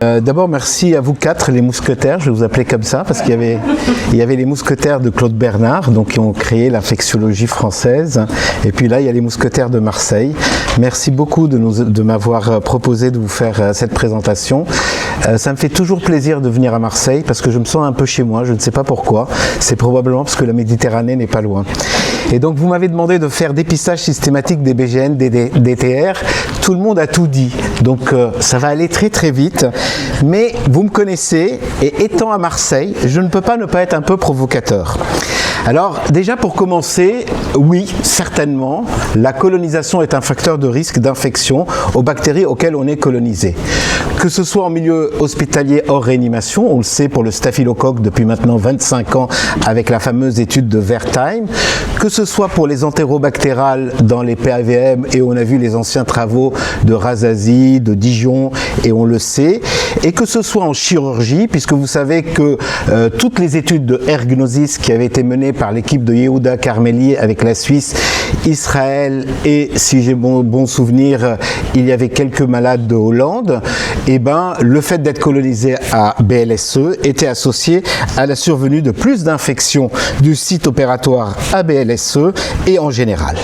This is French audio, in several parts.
D'abord, merci à vous quatre, les mousquetaires, je vais vous appeler comme ça, parce qu'il y avait les mousquetaires de Claude Bernard, donc qui ont créé l'infectiologie française, et puis là, il y a les mousquetaires de Marseille. Merci beaucoup de m'avoir proposé de vous faire cette présentation. Ça me fait toujours plaisir de venir à Marseille, parce que je me sens un peu chez moi, je ne sais pas pourquoi, c'est probablement parce que la Méditerranée n'est pas loin. Et donc, vous m'avez demandé de faire dépistage systématique des BGN, des DTR, tout le monde a tout dit, donc ça va aller très très vite. Mais vous me connaissez, et étant à Marseille, je ne peux pas ne pas être un peu provocateur. Alors, déjà pour commencer, oui, certainement, la colonisation est un facteur de risque d'infection aux bactéries auxquelles on est colonisé. Que ce soit en milieu hospitalier hors réanimation, on le sait pour le staphylocoque depuis maintenant 25 ans avec la fameuse étude de Wertheim, que ce soit pour les entérobactérales dans les PAVM, et on a vu les anciens travaux de Razazi, de Dijon, et on le sait, et que ce soit en chirurgie, puisque vous savez que toutes les études de Ergnosis qui avaient été menées par l'équipe de Yehuda Carmeli avec la Suisse, Israël et, si j'ai bon souvenir, il y avait quelques malades de Hollande, et ben, le fait d'être colonisé à BLSE était associé à la survenue de plus d'infections du site opératoire à BLSE et en général.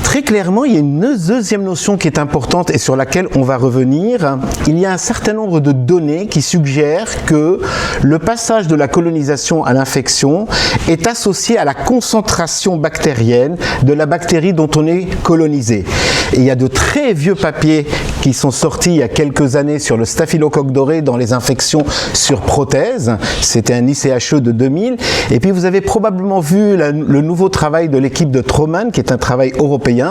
Très clairement, il y a une deuxième notion qui est importante et sur laquelle on va revenir. Il y a un certain nombre de données qui suggèrent que le passage de la colonisation à l'infection est associé à la concentration bactérienne de la bactérie dont on est colonisé. Et il y a de très vieux papiers qui sont sortis il y a quelques années sur le staphylocoque doré dans les infections sur prothèse. C'était un ICHE de 2000. Et puis vous avez probablement vu le nouveau travail de l'équipe de Troman, qui est un travail européen,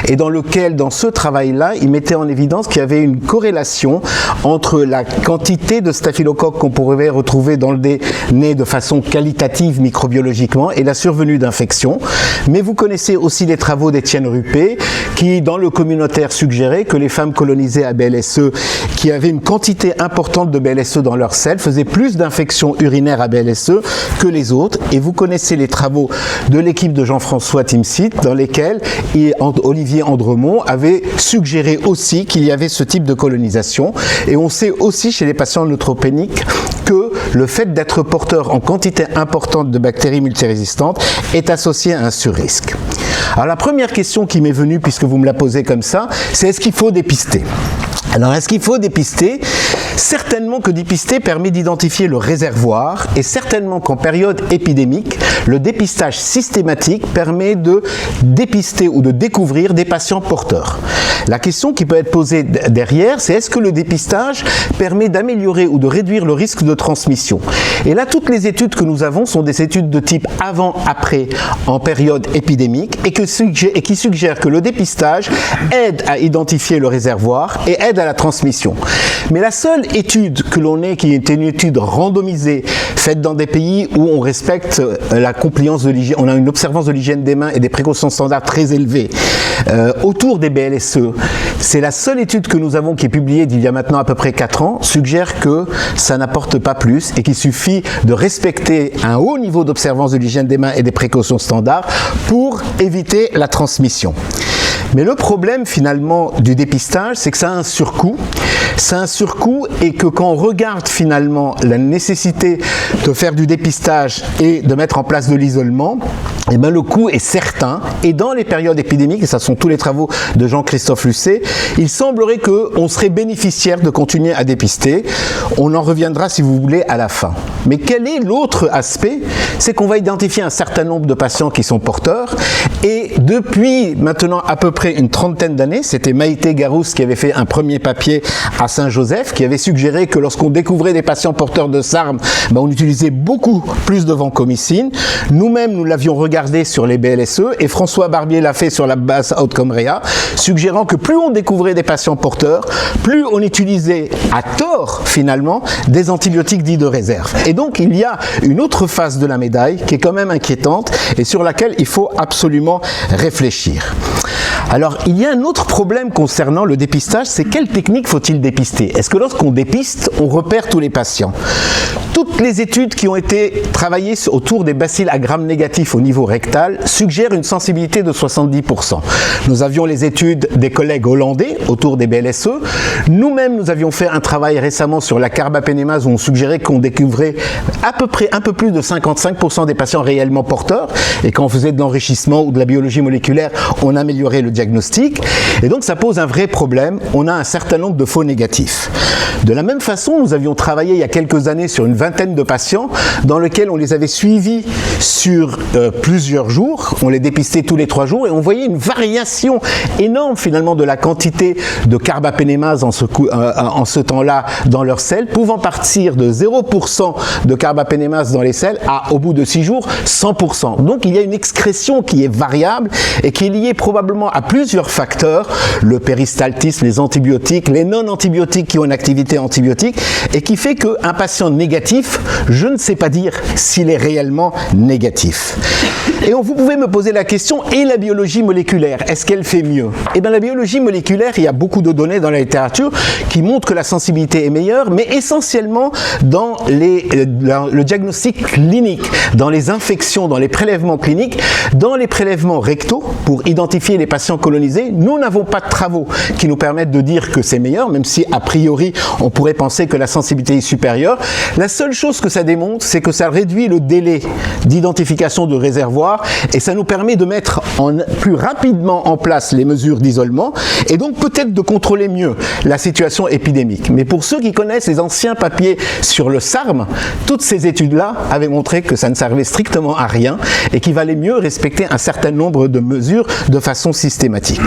et dans lequel, dans ce travail-là, il mettait en évidence qu'il y avait une corrélation entre la quantité de staphylocoque qu'on pourrait retrouver dans le nez de façon qualitative microbiologiquement et la survenue d'infections. Mais vous connaissez aussi les travaux d'Étienne Ruppé qui, dans le communautaire, suggérait que les femmes colonisées à BLSE qui avaient une quantité importante de BLSE dans leurs selles faisaient plus d'infections urinaires à BLSE que les autres. Et vous connaissez les travaux de l'équipe de Jean-François Timsit dans lesquels Olivier Andremont avait suggéré aussi qu'il y avait ce type de colonisation. Et on sait aussi chez les patients neutropéniques que le fait d'être porteur en quantité importante de bactéries multirésistantes est associé à un surrisque. Alors la première question qui m'est venue, puisque vous me la posez comme ça, c'est est-ce qu'il faut dépister ? Alors, est-ce qu'il faut dépister ? Certainement que dépister permet d'identifier le réservoir et certainement qu'en période épidémique, le dépistage systématique permet de dépister ou de découvrir des patients porteurs. La question qui peut être posée derrière, c'est est-ce que le dépistage permet d'améliorer ou de réduire le risque de transmission ? Et là, toutes les études que nous avons sont des études de type avant-après en période épidémique et qui suggèrent que le dépistage aide à identifier le réservoir et aide à la transmission. Mais la seule étude que l'on ait, qui est une étude randomisée, faite dans des pays où on respecte la compliance de l'hygiène, on a une observance de l'hygiène des mains et des précautions standards très élevées, autour des BLSE, c'est la seule étude que nous avons qui est publiée d'il y a maintenant à peu près 4 ans, suggère que ça n'apporte pas plus et qu'il suffit de respecter un haut niveau d'observance de l'hygiène des mains et des précautions standards pour éviter la transmission. Mais le problème finalement du dépistage, c'est que ça a un surcoût. Ça a un surcoût et que quand on regarde finalement la nécessité de faire du dépistage et de mettre en place de l'isolement, eh ben le coût est certain. Et dans les périodes épidémiques, et ça sont tous les travaux de Jean-Christophe Lucet, il semblerait qu'on serait bénéficiaire de continuer à dépister. On en reviendra si vous voulez à la fin. Mais quel est l'autre aspect ? C'est qu'on va identifier un certain nombre de patients qui sont porteurs et depuis maintenant à peu près une trentaine d'années, c'était Maïté Garousse qui avait fait un premier papier à Saint-Joseph, qui avait suggéré que lorsqu'on découvrait des patients porteurs de SARM, on utilisait beaucoup plus de vancomycine. Nous-mêmes, nous l'avions regardé sur les BLSE et François Barbier l'a fait sur la base Outcome Rea, suggérant que plus on découvrait des patients porteurs, plus on utilisait à tort finalement des antibiotiques dits de réserve. Et donc il y a une autre face de la médaille qui est quand même inquiétante et sur laquelle il faut absolument réfléchir. Alors, il y a un autre problème concernant le dépistage, c'est quelle technique faut-il dépister ? Est-ce que lorsqu'on dépiste, on repère tous les patients ? Toutes les études qui ont été travaillées autour des bacilles à gram négatifs au niveau rectal suggèrent une sensibilité de 70%. Nous avions les études des collègues hollandais autour des BLSE. Nous-mêmes, nous avions fait un travail récemment sur la carbapénémase où on suggérait qu'on découvrait à peu près un peu plus de 55% des patients réellement porteurs, et quand on faisait de l'enrichissement ou de la biologie moléculaire, on améliorait le diagnostic. Et donc ça pose un vrai problème. On a un certain nombre de faux négatifs. De la même façon, nous avions travaillé il y a quelques années sur une vingtaine de patients dans lesquels on les avait suivis sur plusieurs jours. On les dépistait tous les 3 jours et on voyait une variation énorme finalement de la quantité de carbapénémase en ce temps-là dans leurs selles, pouvant partir de 0% de carbapénémase dans les selles à, au bout de 6 jours, 100%. Donc il y a une excrétion qui est variable et qui est liée probablement à plusieurs facteurs, le péristaltisme, les antibiotiques, les non-antibiotiques qui ont une activité antibiotique, et qui fait qu'un patient négatif, je ne sais pas dire s'il est réellement négatif. Et vous pouvez me poser la question, et la biologie moléculaire, est-ce qu'elle fait mieux? Eh bien la biologie moléculaire, il y a beaucoup de données dans la littérature qui montrent que la sensibilité est meilleure, mais essentiellement dans le diagnostic clinique, dans les infections, dans les prélèvements cliniques, dans les prélèvements rectaux, pour identifier les patients colonisés. Nous n'avons pas de travaux qui nous permettent de dire que c'est meilleur, même si a priori on pourrait penser que la sensibilité est supérieure. La seule chose que ça démontre, c'est que ça réduit le délai d'identification de réservoir et ça nous permet de mettre plus rapidement en place les mesures d'isolement et donc peut-être de contrôler mieux la situation épidémique. Mais pour ceux qui connaissent les anciens papiers sur le SARM, toutes ces études-là avaient montré que ça ne servait strictement à rien et qu'il valait mieux respecter un certain nombre de mesures de façon systématique.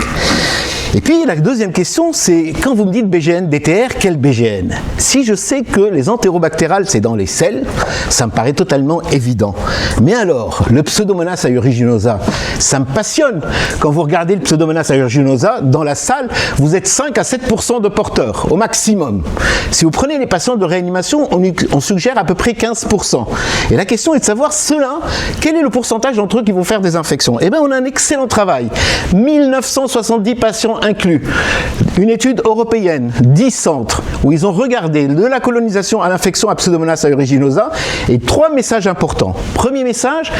Et puis la deuxième question, c'est quand vous me dites BGN, DTR, quel BGN? Si je sais que les entérobactérales, c'est dans les selles, ça me paraît totalement évident. Mais alors, le Pseudomonas aeruginosa, ça me passionne. Quand vous regardez le Pseudomonas aeruginosa, dans la salle, vous êtes 5 à 7% de porteurs, au maximum. Si vous prenez les patients de réanimation, on suggère à peu près 15%. Et la question est de savoir, ceux-là, quel est le pourcentage d'entre eux qui vont faire des infections? Eh bien, on a un excellent travail. 1970 patients inclus. Une étude européenne, 10 centres, où ils ont regardé de la colonisation à l'infection à Pseudomonas aeruginosa et 3 messages importants. Premier message,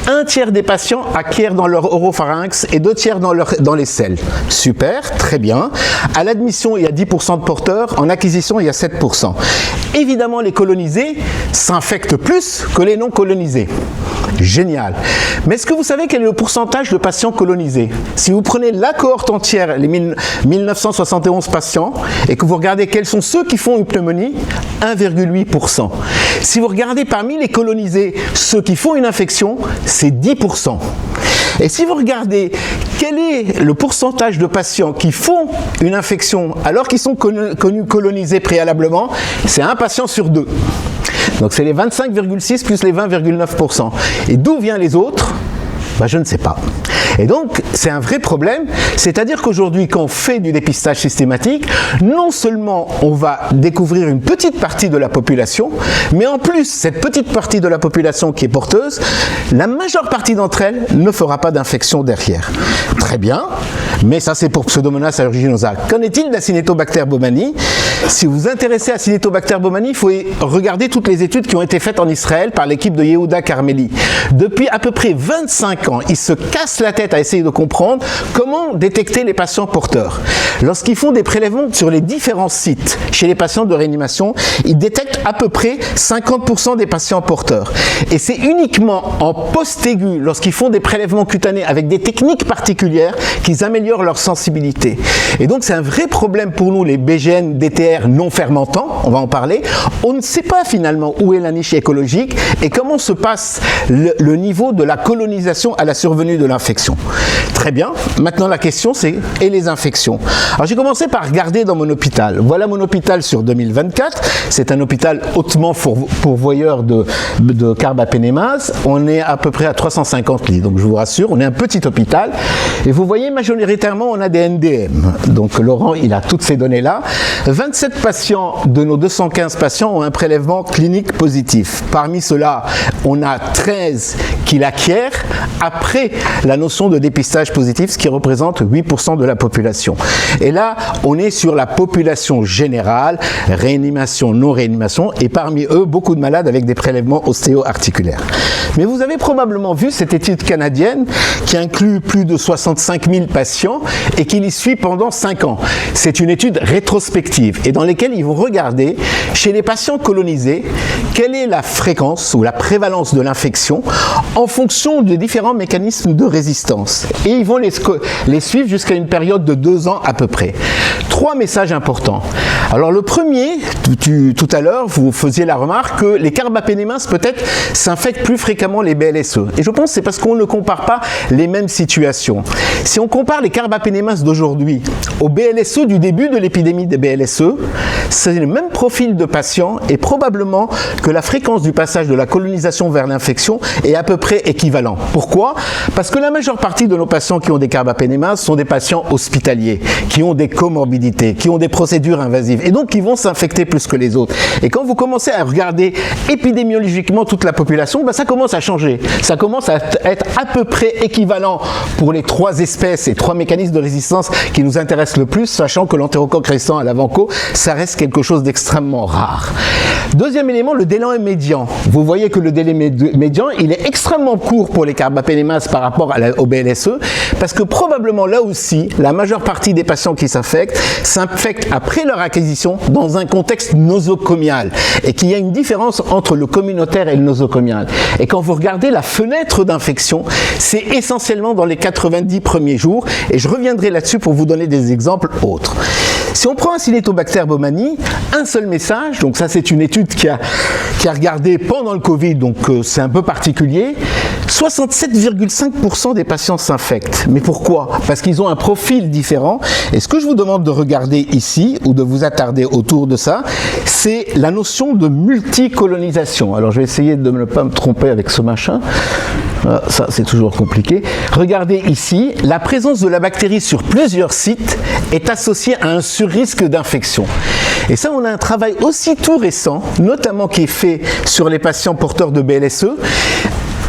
1/3 des patients acquièrent dans leur oropharynx et 2/3 dans les selles. Super, très bien. À l'admission, il y a 10% de porteurs, en acquisition, il y a 7%. Évidemment, les colonisés s'infectent plus que les non colonisés. Génial. Mais est-ce que vous savez quel est le pourcentage de patients colonisés? Si vous prenez la cohorte entière, les 1971 patients, et que vous regardez quels sont ceux qui font une pneumonie, 1,8%. Si vous regardez parmi les colonisés, ceux qui font une infection, c'est 10%. Et si vous regardez quel est le pourcentage de patients qui font une infection alors qu'ils sont colonisés préalablement, c'est 1 patient sur 2. Donc c'est les 25,6 plus les 20,9%. Et d'où viennent les autres? Ben, je ne sais pas. Et donc, c'est un vrai problème, c'est-à-dire qu'aujourd'hui, quand on fait du dépistage systématique, non seulement on va découvrir une petite partie de la population, mais en plus, cette petite partie de la population qui est porteuse, la majeure partie d'entre elles ne fera pas d'infection derrière. Très bien, mais ça c'est pour Pseudomonas aeruginosa. Qu'en est-il d'Acinetobacter baumannii? Si vous vous intéressez à Acinetobacter baumannii, il faut regarder toutes les études qui ont été faites en Israël par l'équipe de Yehuda Carmeli. Depuis à peu près 25 ans, ils se cassent la tête à essayer de comprendre comment détecter les patients porteurs. Lorsqu'ils font des prélèvements sur les différents sites chez les patients de réanimation, ils détectent à peu près 50% des patients porteurs. Et c'est uniquement en post-aigu, lorsqu'ils font des prélèvements cutanés avec des techniques particulières, qu'ils améliorent leur sensibilité. Et donc c'est un vrai problème pour nous, les BGN, DTR non fermentants, on va en parler. On ne sait pas finalement où est la niche écologique et comment se passe le niveau de la colonisation à la survenue de l'infection. Très bien, maintenant la question c'est, et les infections? Alors j'ai commencé par regarder dans mon hôpital. Voilà mon hôpital sur 2024, c'est un hôpital hautement pourvoyeur de carbapénémase. On est à peu près à 350 lits, donc je vous rassure, on est un petit hôpital. Et vous voyez, majoritairement, on a des NDM. Donc Laurent, il a toutes ces données-là. 27 patients de nos 215 patients ont un prélèvement clinique positif. Parmi ceux-là, on a 13 qui l'acquièrent après la notion de dépistage positif, ce qui représente 8% de la population. Et là, on est sur la population générale, réanimation, non-réanimation, et parmi eux, beaucoup de malades avec des prélèvements ostéo-articulaires. Mais vous avez probablement vu cette étude canadienne qui inclut plus de 65 000 patients et qui les suit pendant 5 ans. C'est une étude rétrospective et dans laquelle ils vont regarder chez les patients colonisés quelle est la fréquence ou la prévalence de l'infection en fonction de différents mécanismes de résistance. Et ils vont les suivre jusqu'à une période de 2 ans à peu près. 3 messages importants. Alors le premier, tout à l'heure, vous faisiez la remarque que les carbapénémas peut-être s'infectent plus fréquemment les BLSE. Et je pense que c'est parce qu'on ne compare pas les mêmes situations. Si on compare les carbapénémas d'aujourd'hui au BLSE du début de l'épidémie des BLSE, c'est le même profil de patients et probablement que la fréquence du passage de la colonisation vers l'infection est à peu près équivalent. Pourquoi? Parce que la majeure partie de nos patients qui ont des carbapénémas sont des patients hospitaliers, qui ont des comorbidités, qui ont des procédures invasives et donc qui vont s'infecter plus que les autres. Et quand vous commencez à regarder épidémiologiquement toute la population, ça commence à changer. Ça commence à être à peu près équivalent pour les 3 espèces et 3 mécanismes de résistance qui nous intéressent le plus, sachant que l'entérocoque récent à l'avant-co, ça reste quelque chose d'extrêmement rare. Deuxième élément, le délai médian. Vous voyez que le délai médian, il est extrêmement court pour les carbapénémas par rapport au BLSE, parce que probablement là aussi, la majeure partie des patients qui s'infectent après leur acquisition dans un contexte nosocomial, et qu'il y a une différence entre le communautaire et le nosocomial. Et quand vous regardez la fenêtre d'infection, c'est essentiellement dans les 90 premiers jours, et je reviendrai là-dessus pour vous donner des exemples autres. Si on prend Acinetobacter baumannii, un seul message, donc ça c'est une étude qui a regardé pendant le Covid, donc c'est un peu particulier, 67,5% des patients s'infectent. Mais pourquoi? Parce qu'ils ont un profil différent. Et ce que je vous demande de regarder ici, ou de vous attarder autour de ça, c'est la notion de multicolonisation. Alors je vais essayer de ne pas me tromper avec ce machin. Ça, c'est toujours compliqué. Regardez ici, la présence de la bactérie sur plusieurs sites est associée à un surrisque d'infection. Et ça, on a un travail aussi tout récent, notamment qui est fait sur les patients porteurs de BLSE,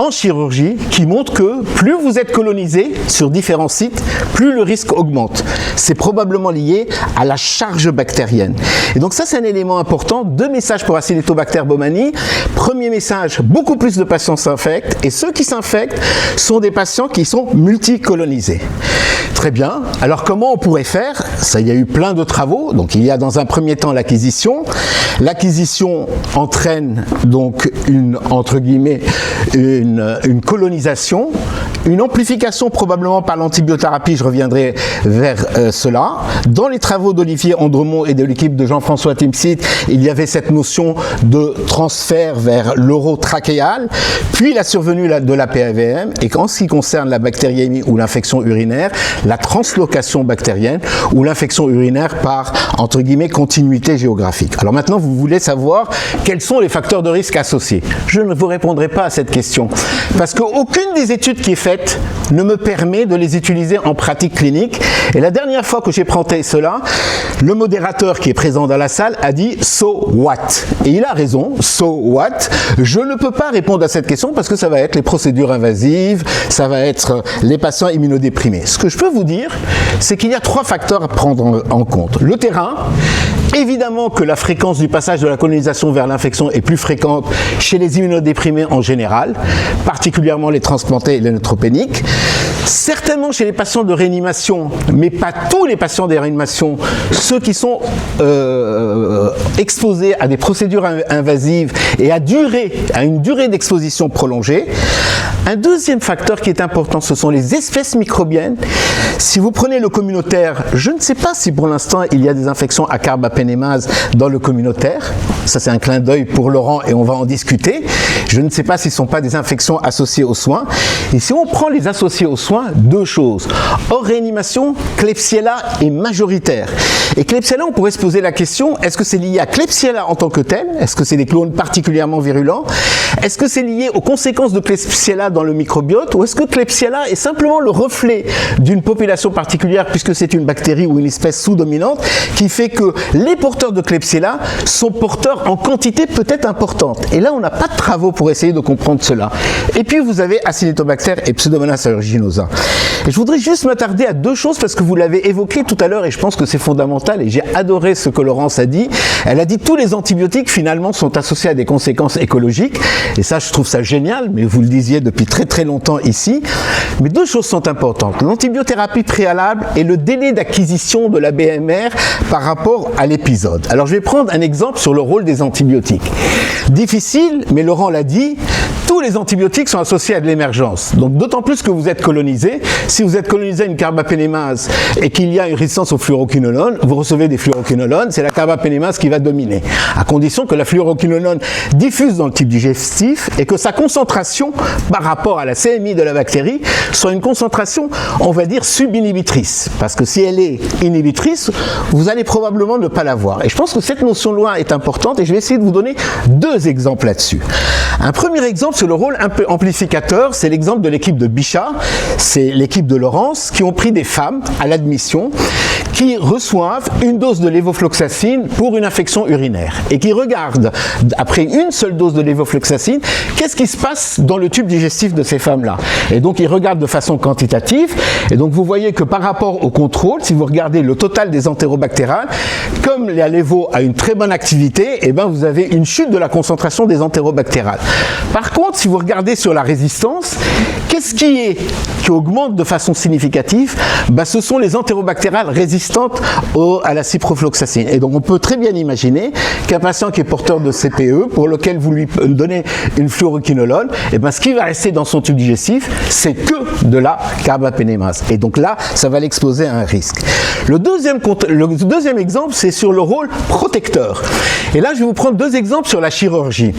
en chirurgie, qui montre que plus vous êtes colonisé sur différents sites, plus le risque augmente. C'est probablement lié à la charge bactérienne. Et donc ça, c'est un élément important. 2 messages pour Acinetobacter baumannii. Premier message, beaucoup plus de patients s'infectent, et ceux qui s'infectent sont des patients qui sont multicolonisés. Très bien. Alors comment on pourrait faire? Ça, il y a eu plein de travaux. Donc il y a dans un premier temps l'acquisition. L'acquisition entraîne donc entre guillemets, une colonisation, une amplification probablement par l'antibiothérapie, je reviendrai vers cela. Dans les travaux d'Olivier Andremont et de l'équipe de Jean-François Timsit, il y avait cette notion de transfert vers l'orotrachéal, puis la survenue de la PAVM, et en ce qui concerne la bactériémie ou l'infection urinaire, la translocation bactérienne ou l'infection urinaire par, entre guillemets, continuité géographique. Alors maintenant, vous voulez savoir quels sont les facteurs de risque associés. Je ne vous répondrai pas à cette question, parce qu'aucune des études qui est faite ne me permet de les utiliser en pratique clinique. Et la dernière fois que j'ai présenté cela, le modérateur qui est présent dans la salle a dit « So what ?» Et il a raison, « So what ?» Je ne peux pas répondre à cette question parce que ça va être les procédures invasives, ça va être les patients immunodéprimés. Ce que je peux vous dire, c'est qu'il y a 3 facteurs à prendre en compte. Le terrain, évidemment que la fréquence du passage de la colonisation vers l'infection est plus fréquente chez les immunodéprimés en général, particulièrement les transplantés et les neutropéniques. Certainement chez les patients de réanimation, mais pas tous les patients de réanimation, ceux qui sont exposés à des procédures invasives et à une durée d'exposition prolongée. Un deuxième facteur qui est important, ce sont les espèces microbiennes. Si vous prenez le communautaire, je ne sais pas si pour l'instant il y a des infections à carbapénémase dans le communautaire. Ça c'est un clin d'œil pour Laurent et on va en discuter. Je ne sais pas si ce ne sont pas des infections associées aux soins. Et si on prend les associés aux soins, 2 choses. Hors réanimation, Klebsiella est majoritaire. Et Klebsiella, on pourrait se poser la question, est-ce que c'est lié à Klebsiella en tant que tel? Est-ce que c'est des clones particulièrement virulents? Est-ce que c'est lié aux conséquences de Klebsiella dans le microbiote? Ou est-ce que Klebsiella est simplement le reflet d'une population particulière, puisque c'est une bactérie ou une espèce sous-dominante, qui fait que les porteurs de Klebsiella sont porteurs alors en quantité peut-être importante. Et là, on n'a pas de travaux pour essayer de comprendre cela. Et puis, vous avez Acinetobacter et Pseudomonas aeruginosa. Et je voudrais juste m'attarder à deux choses parce que vous l'avez évoqué tout à l'heure et je pense que c'est fondamental et j'ai adoré ce que Laurence a dit. Elle a dit que tous les antibiotiques finalement sont associés à des conséquences écologiques et ça je trouve ça génial, mais vous le disiez depuis très très longtemps ici. Mais deux choses sont importantes. L'antibiothérapie préalable et le délai d'acquisition de la BMR par rapport à l'épisode. Alors je vais prendre un exemple sur le rôle des antibiotiques. Difficile, mais Laurent l'a dit, tous les antibiotiques sont associés à de l'émergence. Donc d'autant plus que vous êtes colonisé. Si vous êtes colonisé à une carbapénémase et qu'il y a une résistance au fluoroquinolone, vous recevez des fluoroquinolones, c'est la carbapénémase qui va dominer. À condition que la fluoroquinolone diffuse dans le tube digestif et que sa concentration par rapport à la CMI de la bactérie soit une concentration, on va dire, subinhibitrice. Parce que si elle est inhibitrice, vous allez probablement ne pas l'avoir. Et je pense que cette notion-là est importante et je vais essayer de vous donner deux exemples là-dessus. Un premier exemple sur le rôle un peu amplificateur, c'est l'exemple de l'équipe de Bichat, c'est l'équipe de Laurence, qui ont pris des femmes à l'admission qui reçoivent une dose de lévofloxacine pour une infection urinaire et qui regardent, après une seule dose de lévofloxacine, qu'est-ce qui se passe dans le tube digestif de ces femmes-là. Et donc, ils regardent de façon quantitative et donc vous voyez que par rapport au contrôle, si vous regardez le total des entérobactérales, comme la lévo a une très bonne activité, eh ben vous avez une chute de la concentration des entérobactérales. Par contre, si vous regardez sur la résistance, qu'est-ce qui augmente de façon significative? Ben, ce sont les entérobactérales résistantes à la ciprofloxacine. Et donc on peut très bien imaginer qu'un patient qui est porteur de CPE, pour lequel vous lui donnez une fluoroquinolone, et ben ce qui va rester dans son tube digestif, c'est que de la carbapénémase. Et donc là, ça va l'exposer à un risque. Le deuxième exemple, c'est sur le rôle protecteur. Et là, je vais vous prendre deux exemples sur la chirurgie.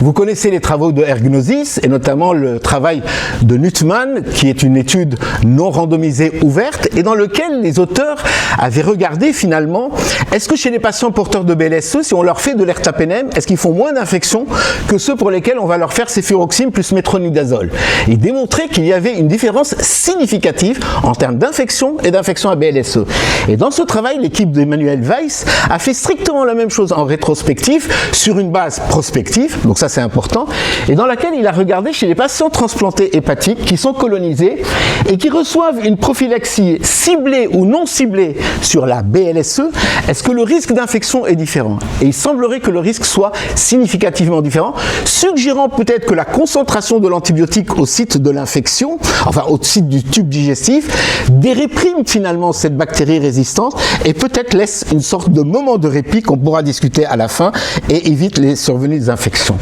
Vous connaissez les travaux de Ergnosis, et notamment le travail de Nuttman, qui est une étude non randomisée ouverte, et dans lequel les auteurs avaient regardé finalement, est-ce que chez les patients porteurs de BLSE, si on leur fait de l'ertapenem, est-ce qu'ils font moins d'infections que ceux pour lesquels on va leur faire céfuroxime plus métronidazole? Ils démontraient qu'il y avait une différence significative en termes d'infection et d'infection à BLSE. Et dans ce travail, l'équipe d'Emmanuel Weiss a fait strictement la même chose en rétrospective sur une base prospective, donc ça c'est important, et dans laquelle il a regardé chez les patients transplantés hépatiques qui sont colonisés et qui reçoivent une prophylaxie ciblée ou non ciblée sur la BLSE, est-ce que le risque d'infection est différent? Et il semblerait que le risque soit significativement différent, suggérant peut-être que la concentration de l'antibiotique au site de l'infection, enfin au site du tube digestif, déréprime finalement cette bactérie résistante et peut-être laisse une sorte de moment de répit qu'on pourra discuter à la fin et évite les survenues des infections.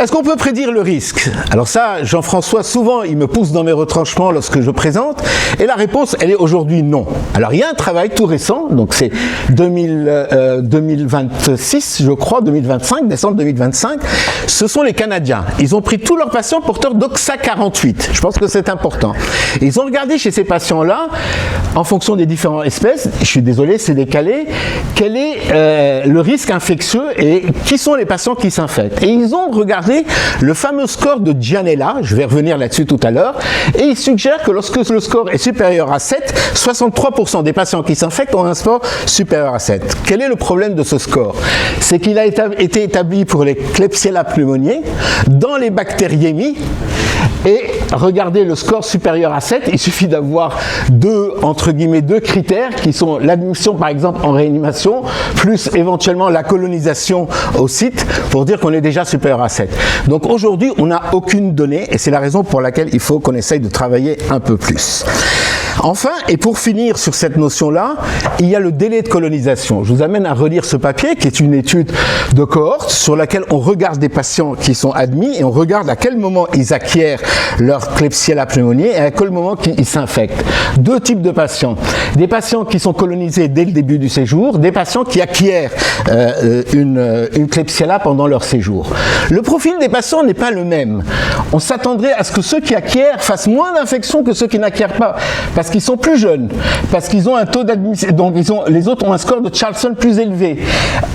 Est-ce qu'on peut prédire le risque? Alors ça, Jean-François, souvent, il me pousse dans mes retranchements lorsque je présente, et la réponse, elle est aujourd'hui non. Alors il y a un travail tout récent, donc c'est 2026, je crois, 2025, décembre 2025, ce sont les Canadiens. Ils ont pris tous leurs patients porteurs d'OXA48, je pense que c'est important. Ils ont regardé chez ces patients-là, en fonction des différentes espèces, je suis désolé, c'est décalé, quel est le risque infectieux et qui sont les patients qui s'infectent. Et ils ont regardé le fameux score de Gianella, je vais revenir là-dessus tout à l'heure, et il suggère que lorsque le score est supérieur à 7, 63% des patients qui s'infectent ont un score supérieur à 7. Quel est le problème de ce score? C'est qu'il a été établi pour les Klebsiella pneumoniae, dans les bactériémies, et regardez le score supérieur à 7, il suffit d'avoir deux critères qui sont l'admission par exemple en réanimation, plus éventuellement la colonisation au site, pour dire qu'on est déjà supérieur à 7. Donc aujourd'hui, on n'a aucune donnée et c'est la raison pour laquelle il faut qu'on essaye de travailler un peu plus. Enfin, et pour finir sur cette notion-là, il y a le délai de colonisation. Je vous amène à relire ce papier qui est une étude de cohorte sur laquelle on regarde des patients qui sont admis et on regarde à quel moment ils acquièrent leur Klebsiella pneumoniae et à quel moment ils s'infectent. Deux types de patients. Des patients qui sont colonisés dès le début du séjour, des patients qui acquièrent une Klebsiella pendant leur séjour. Le profil des patients n'est pas le même. On s'attendrait à ce que ceux qui acquièrent fassent moins d'infections que ceux qui n'acquièrent pas. Parce qu'ils sont plus jeunes, parce qu'ils ont un taux d'admission, donc les autres ont un score de Charlson plus élevé.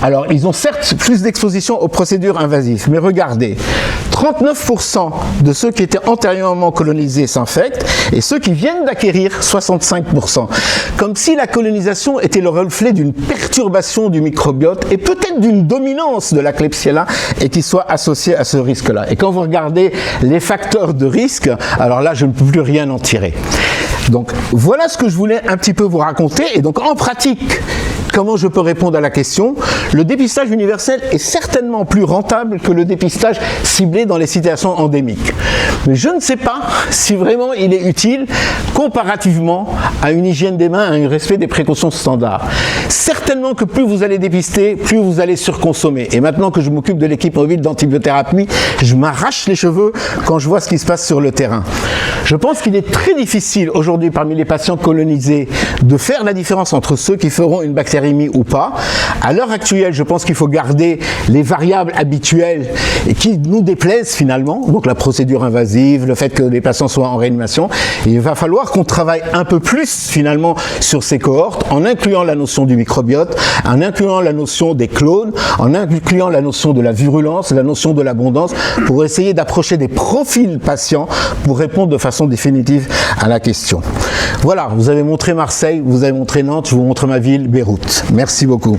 Alors, ils ont certes plus d'exposition aux procédures invasives, mais regardez, 39% de ceux qui étaient antérieurement colonisés s'infectent et ceux qui viennent d'acquérir 65%. Comme si la colonisation était le reflet d'une perturbation du microbiote et peut-être d'une dominance de la Klebsiella et qui soit associée à ce risque-là. Et quand vous regardez les facteurs de risque, alors là, je ne peux plus rien en tirer. Donc voilà ce que je voulais un petit peu vous raconter. Et donc en pratique, comment je peux répondre à la question? Le dépistage universel est certainement plus rentable que le dépistage ciblé dans les situations endémiques. Mais je ne sais pas si vraiment il est utile comparativement à une hygiène des mains, à un respect des précautions standards. Certainement que plus vous allez dépister, plus vous allez surconsommer. Et maintenant que je m'occupe de l'équipe mobile d'antibiothérapie, je m'arrache les cheveux quand je vois ce qui se passe sur le terrain. Je pense qu'il est très difficile aujourd'hui parmi les patients colonisés de faire la différence entre ceux qui feront une bactériémie ou pas. À l'heure actuelle, je pense qu'il faut garder les variables habituelles et qui nous déplaisent finalement, donc la procédure invasive, le fait que les patients soient en réanimation. Et il va falloir qu'on travaille un peu plus finalement sur ces cohortes en incluant la notion du microbiote, en incluant la notion des clones, en incluant la notion de la virulence, la notion de l'abondance, pour essayer d'approcher des profils patients pour répondre de façon définitive à la question. Voilà, vous avez montré Marseille, vous avez montré Nantes, je vous montre ma ville, Beyrouth. Merci beaucoup.